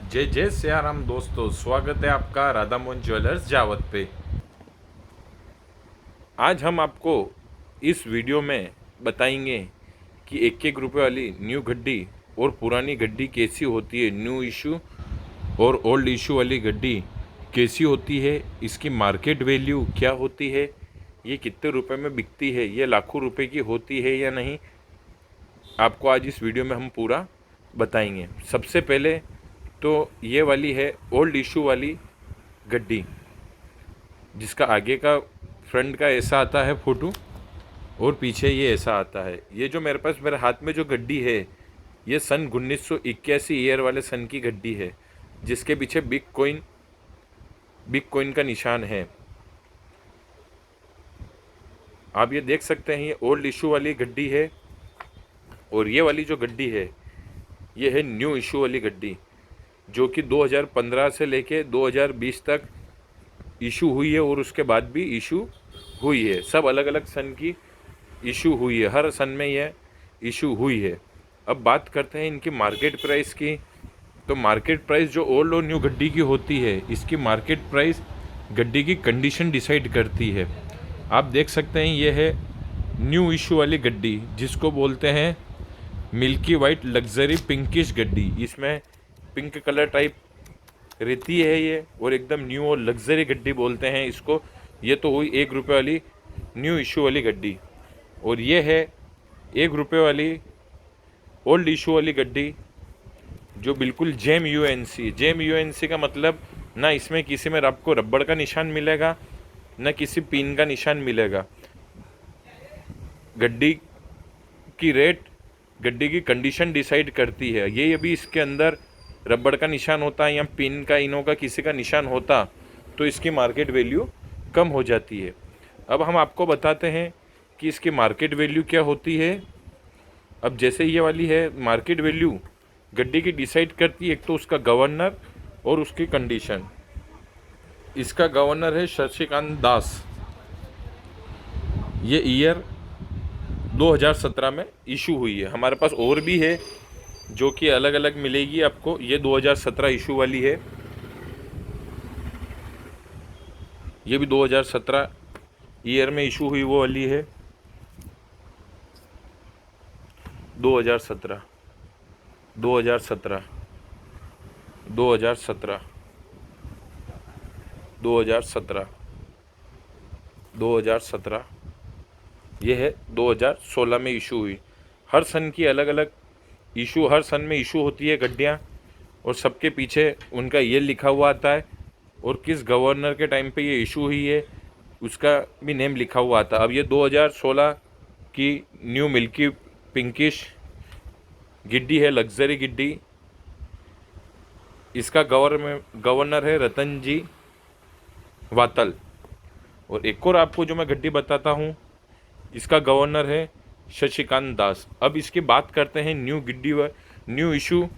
जय जय सियाराम दोस्तों, स्वागत है आपका राधा मोहन ज्वेलर्स जावत पे। आज हम आपको इस वीडियो में बताएंगे कि एक एक रुपये वाली न्यू गड्डी और पुरानी गड्डी कैसी होती है, न्यू इशू और ओल्ड इशू वाली गड्डी कैसी होती है, इसकी मार्केट वैल्यू क्या होती है, ये कितने रुपए में बिकती है, ये लाखों रुपए की होती है या नहीं, आपको आज इस वीडियो में हम पूरा बताएंगे। सबसे पहले तो ये वाली है ओल्ड इशू वाली गड्डी, जिसका आगे का फ्रंट का ऐसा आता है फोटो और पीछे ये ऐसा आता है। ये जो मेरे पास मेरे हाथ में जो गड्डी है, ये सन 1981 ईयर वाले सन की गड्डी है, जिसके पीछे बिग कॉइन का निशान है। आप ये देख सकते हैं, ये ओल्ड इशू वाली गड्डी है। और ये वाली जो गड्डी है, ये है न्यू इशू वाली गड्डी, जो कि 2015 से लेके 2020 तक इशू हुई है और उसके बाद भी इशू हुई है। सब अलग अलग सन की इशू हुई है, हर सन में यह इशू हुई है। अब बात करते हैं इनकी मार्केट प्राइस की। तो मार्केट प्राइस जो ओल्ड और न्यू गड्डी की होती है, इसकी मार्केट प्राइस गड्डी की कंडीशन डिसाइड करती है। आप देख सकते हैं, यह है न्यू इशू वाली गड्डी, जिसको बोलते हैं मिल्की वाइट लग्जरी पिंकिश गड्डी। इसमें पिंक कलर टाइप रहती है ये, और एकदम न्यू और लग्जरी गड्डी बोलते हैं इसको। ये तो हुई 1 रुपये वाली न्यू इशू वाली गड्डी। और ये है 1 रुपये वाली ओल्ड इशू वाली गड्डी, जो बिल्कुल जेम यूएनसी का मतलब ना इसमें किसी में आपको रबड़ का निशान मिलेगा, ना किसी पिन का निशान मिलेगा। गड्डी की रेट गड्डी की कंडीशन डिसाइड करती है। ये अभी इसके अंदर रबड़ का निशान होता या पिन का, इनों का किसी का निशान होता, तो इसकी मार्केट वैल्यू कम हो जाती है। अब हम आपको बताते हैं कि इसकी मार्केट वैल्यू क्या होती है। अब जैसे ये वाली है, मार्केट वैल्यू गड्डी की डिसाइड करती है एक तो उसका गवर्नर और उसकी कंडीशन। इसका गवर्नर है शशिकांत दास। ये ईयर 2017 में इशू हुई है। हमारे पास और भी है जो कि अलग अलग मिलेगी आपको। ये 2017 इशू वाली है, ये भी 2017 ईयर में इशू हुई वो वाली है। 2017 2017 2017 2017 2017 ये है 2016 में इशू हुई। हर सन की अलग अलग इशू, हर सन में इशू होती है गड्डियाँ, और सबके पीछे उनका ये लिखा हुआ आता है और किस गवर्नर के टाइम पे ये इशू हुई है उसका भी नेम लिखा हुआ आता है। अब ये 2016 की न्यू मिल्की पिंकिश गिड्डी है, लग्जरी गिड्डी। इसका गवर्नर है रतन जी वातल। और एक और आपको जो मैं गड्डी बताता हूँ, इसका गवर्नर है शशिकांत दास। अब इसकी बात करते हैं न्यू इशू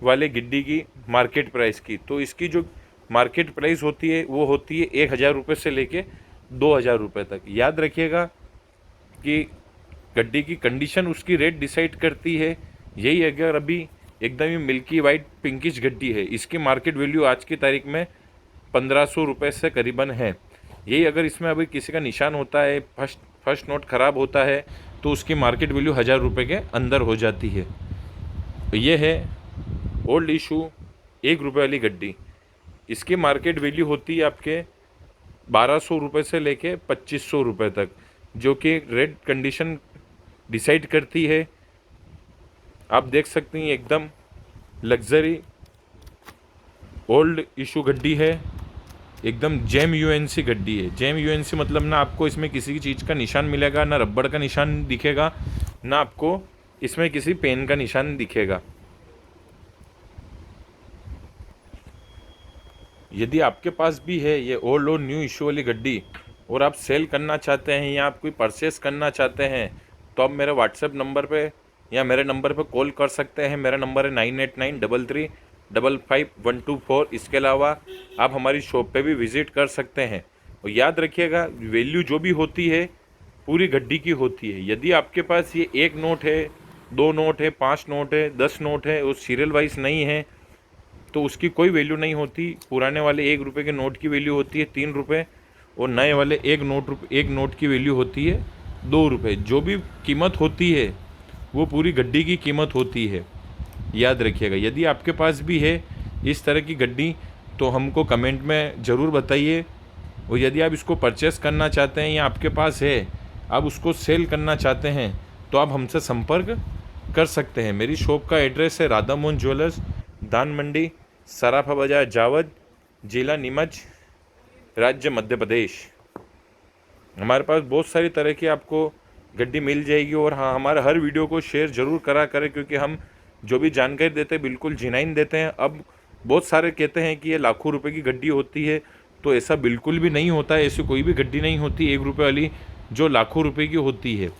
वाले गिड्डी की मार्केट प्राइस की। तो इसकी जो मार्केट प्राइस होती है वो होती है 1,000 रुपये से लेके 2,000 रुपये तक। याद रखिएगा कि गड्डी की कंडीशन उसकी रेट डिसाइड करती है। यही अगर अभी एकदम ही मिल्की वाइट पिंकिश गड्डी है, इसकी मार्केट वैल्यू आज की तारीख में 1,500 रुपये से करीबन है। यही अगर इसमें अभी किसी का निशान होता है, फर्स्ट नोट ख़राब होता है, तो उसकी मार्केट वैल्यू 1,000 रुपये के अंदर हो जाती है। ये है ओल्ड इशू 1 रुपये वाली गड्डी। इसकी मार्केट वैल्यू होती है आपके 1,200 रुपये से लेके 2,500 रुपये तक, जो कि रेट कंडीशन डिसाइड करती है। आप देख सकते हैं एकदम लग्जरी ओल्ड इशू गड्डी है, एकदम जेम यूएनसी गड्डी है। जेम यूएनसी मतलब ना आपको इसमें किसी की चीज़ का निशान मिलेगा, ना रबड़ का निशान दिखेगा, ना आपको इसमें किसी पेन का निशान दिखेगा। यदि आपके पास भी है ये ओल्ड और न्यू इशू वाली गड्डी और आप सेल करना चाहते हैं या आप कोई परचेस करना चाहते हैं, तो आप मेरे व्हाट्सएप नंबर पे या मेरे नंबर पे कॉल कर सकते हैं। मेरा नंबर है 9893355124। इसके अलावा आप हमारी शॉप पे भी विज़िट कर सकते हैं। और याद रखिएगा, वैल्यू जो भी होती है पूरी गड्डी की होती है। यदि आपके पास ये 1 नोट है, 2 नोट है, 5 नोट है, 10 नोट है, वो सीरियल वाइज नहीं है, तो उसकी कोई वैल्यू नहीं होती। पुराने वाले 1 रुपये के नोट की वैल्यू होती है 3 रुपये, और नए वाले एक नोट की वैल्यू होती है 2 रुपये। जो भी कीमत होती है वो पूरी गड्डी की कीमत होती है, याद रखिएगा। यदि आपके पास भी है इस तरह की गड्डी तो हमको कमेंट में ज़रूर बताइए। और यदि आप इसको परचेस करना चाहते हैं या आपके पास है, आप उसको सेल करना चाहते हैं, तो आप हमसे संपर्क कर सकते हैं। मेरी शॉप का एड्रेस है राधा मोहन ज्वेलर्स, दान मंडी, सराफा बाजार, जावद, जिला नीमच, राज्य मध्य प्रदेश। हमारे पास बहुत सारी तरह की आपको गड्डी मिल जाएगी। और हाँ, हमारे हर वीडियो को शेयर ज़रूर करा करें, क्योंकि हम जो भी जानकारी देते हैं बिल्कुल जेन्युइन देते हैं। अब बहुत सारे कहते हैं कि ये लाखों रुपए की गड्डी होती है, तो ऐसा बिल्कुल भी नहीं होता है। ऐसी कोई भी गड्डी नहीं होती 1 रुपये वाली जो लाखों रुपए की होती है।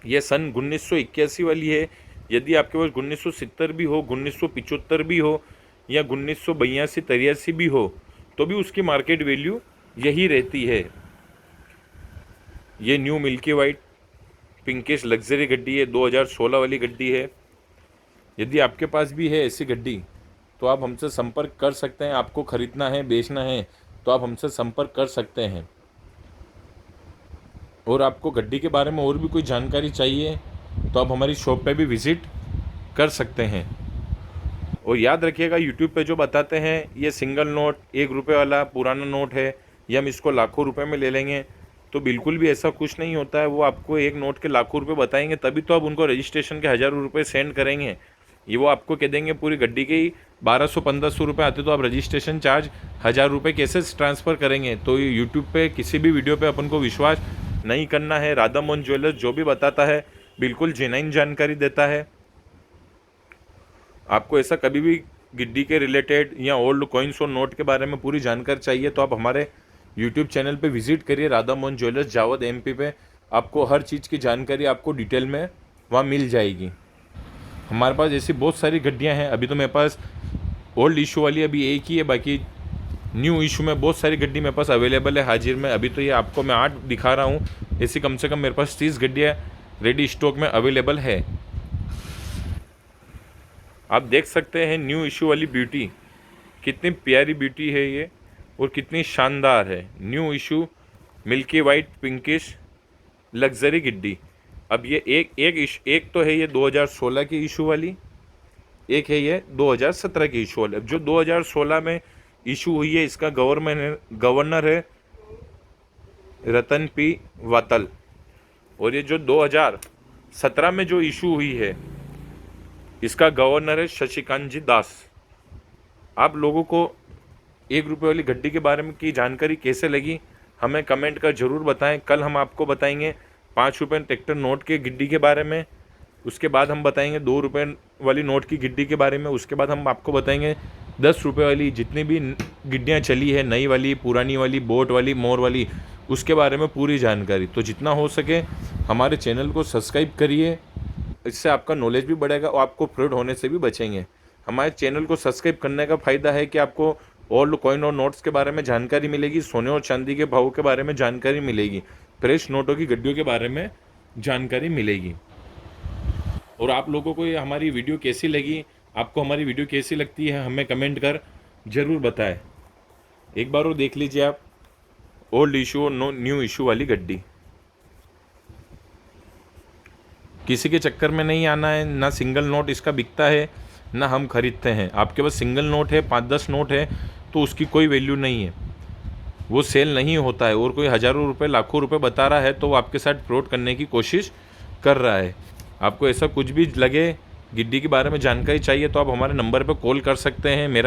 यह सन 1981 वाली है। यदि आपके पास 1970 भी हो, 1975 भी हो, या 1982-83 भी हो, तो भी उसकी मार्केट वैल्यू यही रहती है। ये new milky white pinkish luxury गड्डी है, 2016 वाली गड्डी है। यदि आपके पास भी है ऐसी गड्डी तो आप हमसे संपर्क कर सकते हैं। आपको ख़रीदना है, बेचना है, तो आप हमसे संपर्क कर सकते हैं। और आपको गड्डी के बारे में और भी कोई जानकारी चाहिए तो आप हमारी शॉप पे भी विज़िट कर सकते हैं। और याद रखिएगा, यूट्यूब पे जो बताते हैं ये सिंगल नोट 1 रुपये वाला पुराना नोट है, या हम इसको लाखों रुपए में ले लेंगे, तो बिल्कुल भी ऐसा कुछ नहीं होता है। वो आपको एक नोट के लाखों रुपए बताएंगे, तभी तो आप उनको रजिस्ट्रेशन के हज़ारों रुपये सेंड करेंगे। ये वो आपको कह देंगे पूरी गड्डी के ही 1200-1500 रुपये आते, तो आप रजिस्ट्रेशन चार्ज 1000 रुपये कैसे ट्रांसफ़र करेंगे। तो ये यूट्यूब पे किसी भी वीडियो पे अपन को विश्वास नहीं करना है। राधा मोहन ज्वेलर्स जो भी बताता है बिल्कुल जेन्युइन जानकारी देता है। आपको ऐसा कभी भी गिड्डी के रिलेटेड या ओल्ड कॉइन्स और नोट के बारे में पूरी जानकारी चाहिए तो आप हमारे यूट्यूब चैनल पे विजिट करिए, राधा मोहन ज्वेलर्स जावद MP पे। आपको हर चीज़ की जानकारी आपको डिटेल में वहाँ मिल जाएगी। हमारे पास ऐसी बहुत सारी गड्डियाँ हैं। अभी तो मेरे पास ओल्ड इशू वाली अभी एक ही है, बाकी न्यू इशू में बहुत सारी गड्डी मेरे पास अवेलेबल है हाजिर में। अभी तो ये आपको मैं 8 दिखा रहा हूँ, ऐसी कम से कम मेरे पास 30 गड्डियाँ रेडी स्टॉक में अवेलेबल है। आप देख सकते हैं न्यू इशू वाली ब्यूटी, कितनी प्यारी ब्यूटी है ये और कितनी शानदार है। New issue milky white pinkish luxury गड्डी। अब ये एक तो है ये 2016 की इशू वाली, एक है ये 2017 की इशू वाली। अब जो 2016 में इशू हुई है इसका गवर्नर है रतन P वातल, और ये जो 2017 में जो इशू हुई है इसका गवर्नर है शशिकांत जी दास। आप लोगों को 1 रुपये वाली गड्डी के बारे में की जानकारी कैसे लगी हमें कमेंट कर ज़रूर बताएं। कल हम आपको बताएंगे 5 रुपये ट्रैक्टर नोट के गिड्डी के बारे में, उसके बाद हम बताएंगे 2 रुपये वाली नोट की गिड्डी के बारे में, उसके बाद हम आपको बताएंगे 10 रुपये वाली जितनी भी गिड्डियाँ चली है, नई वाली, पुरानी वाली, बोट वाली, मोर वाली, उसके बारे में पूरी जानकारी। तो जितना हो सके हमारे चैनल को सब्सक्राइब करिए, इससे आपका नॉलेज भी बढ़ेगा और आपको फ्रॉड होने से भी बचेंगे। हमारे चैनल को सब्सक्राइब करने का फ़ायदा है कि आपको ओल्ड कॉइन और नोट्स के बारे में जानकारी मिलेगी, सोने और चांदी के भाव के बारे में जानकारी मिलेगी, फ्रेश नोटों की गड्डियों के बारे में जानकारी मिलेगी। और आप लोगों को ये हमारी वीडियो कैसी लगी, आपको हमारी वीडियो कैसी लगती है हमें कमेंट कर ज़रूर बताएं। एक बार और देख लीजिए आप ओल्ड इशू और न्यू इशू वाली गड्डी। किसी के चक्कर में नहीं आना है, ना सिंगल नोट इसका बिकता है ना हम खरीदते हैं। आपके पास सिंगल नोट है, 5-10 नोट है तो उसकी कोई वैल्यू नहीं है, वो सेल नहीं होता है। और कोई हज़ारों रुपए लाखों रुपए बता रहा है तो वो आपके साथ फ्रॉड करने की कोशिश कर रहा है। आपको ऐसा कुछ भी लगे, गिड्डी के बारे में जानकारी चाहिए तो आप हमारे नंबर पर कॉल कर सकते हैं। मैं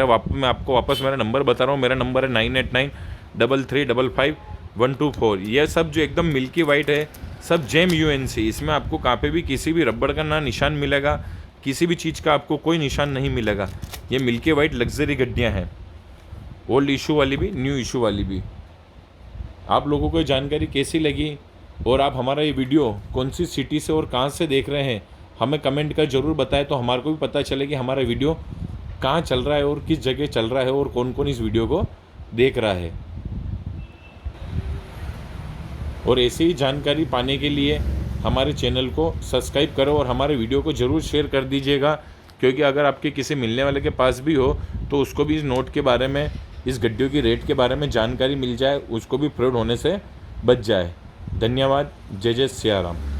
आपको वापस मेरा नंबर बता रहा हूँ, मेरा नंबर है 9893355124। यह सब जो एकदम मिल्की वाइट है सब जेम UNC, इसमें आपको कहाँ पे भी किसी भी रबड़ का ना निशान मिलेगा, किसी भी चीज़ का आपको कोई निशान नहीं मिलेगा। ये मिल्की वाइट लग्जरी गड्डियाँ हैं, ओल्ड इशू वाली भी, न्यू इशू वाली भी। आप लोगों को ये जानकारी कैसी लगी और आप हमारा ये वीडियो कौन सी सिटी से और कहाँ से देख रहे हैं हमें कमेंट कर ज़रूर बताएं, तो हमारे को भी पता चले कि हमारा वीडियो कहाँ चल रहा है और किस जगह चल रहा है और कौन कौन इस वीडियो को देख रहा है। और ऐसी ही जानकारी पाने के लिए हमारे चैनल को सब्सक्राइब करो और हमारे वीडियो को ज़रूर शेयर कर दीजिएगा, क्योंकि अगर आपके किसी मिलने वाले के पास भी हो तो उसको भी इस नोट के बारे में, इस गड्डियों की रेट के बारे में जानकारी मिल जाए, उसको भी फ्रॉड होने से बच जाए। धन्यवाद। जय जय सिया राम।